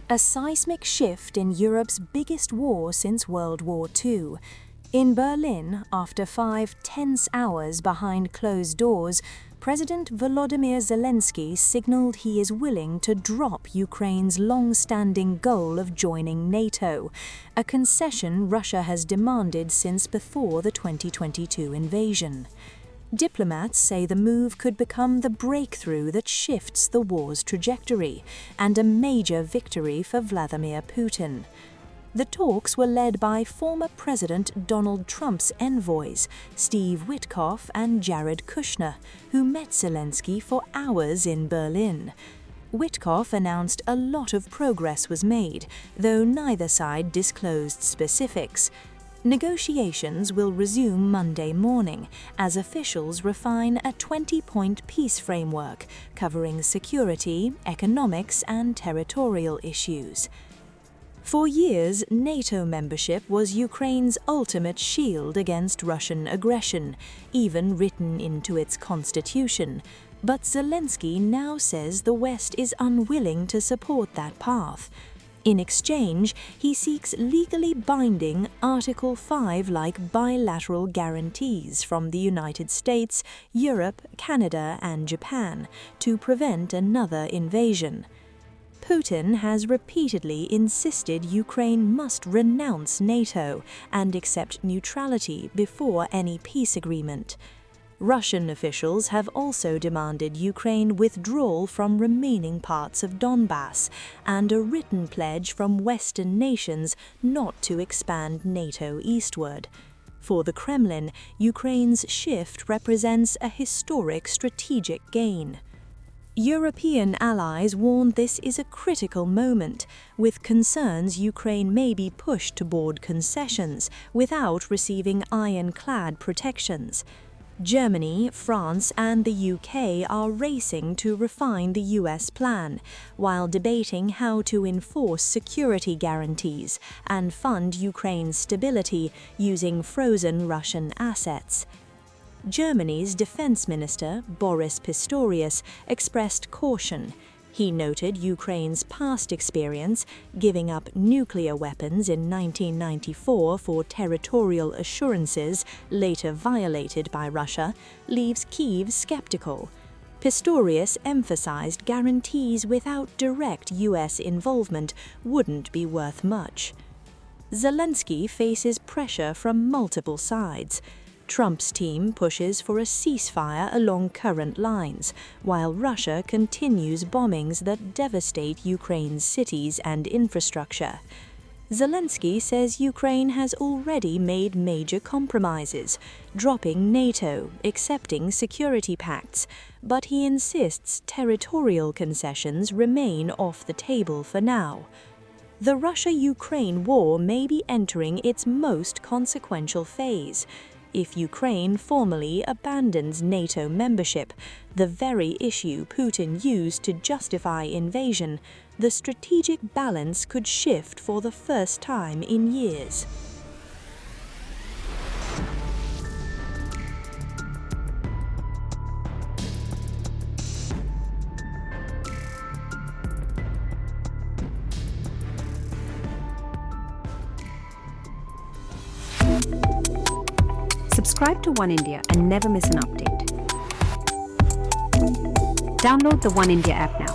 A seismic shift in Europe's biggest war since World War II. In Berlin, after 5 tense hours behind closed doors, President Volodymyr Zelenskiy signaled he is willing to drop Ukraine's long-standing goal of joining NATO, a concession Russia has demanded since before the 2022 invasion. Diplomats say the move could become the breakthrough that shifts the war's trajectory and a major victory for Vladimir Putin. The talks were led by former President Donald Trump's envoys, Steve Witkoff and Jared Kushner, who met Zelensky for hours in Berlin. Witkoff announced a lot of progress was made, though neither side disclosed specifics. Negotiations will resume Monday morning as officials refine a 20-point peace framework covering security, economics, and territorial issues. For years, NATO membership was Ukraine's ultimate shield against Russian aggression, even written into its constitution. But Zelensky now says the West is unwilling to support that path. In exchange, he seeks legally binding Article 5-like bilateral guarantees from the United States, Europe, Canada, and Japan to prevent another invasion. Putin has repeatedly insisted Ukraine must renounce NATO and accept neutrality before any peace agreement. Russian officials have also demanded Ukraine withdrawal from remaining parts of Donbass and a written pledge from Western nations not to expand NATO eastward. For the Kremlin, Ukraine's shift represents a historic strategic gain. European allies warn this is a critical moment, with concerns Ukraine may be pushed toward concessions without receiving ironclad protections. Germany, France, and the UK are racing to refine the US plan, while debating how to enforce security guarantees and fund Ukraine's stability using frozen Russian assets. Germany's defense minister, Boris Pistorius, expressed caution. He noted Ukraine's past experience, giving up nuclear weapons in 1994 for territorial assurances later violated by Russia, leaves Kyiv skeptical. Pistorius emphasized guarantees without direct US involvement wouldn't be worth much. Zelensky faces pressure from multiple sides. Trump's team pushes for a ceasefire along current lines, while Russia continues bombings that devastate Ukraine's cities and infrastructure. Zelensky says Ukraine has already made major compromises, dropping NATO, accepting security pacts, but he insists territorial concessions remain off the table for now. The Russia-Ukraine war may be entering its most consequential phase. If Ukraine formally abandons NATO membership, the very issue Putin used to justify invasion, the strategic balance could shift for the first time in years. Subscribe to One India and never miss an update. Download the One India app now.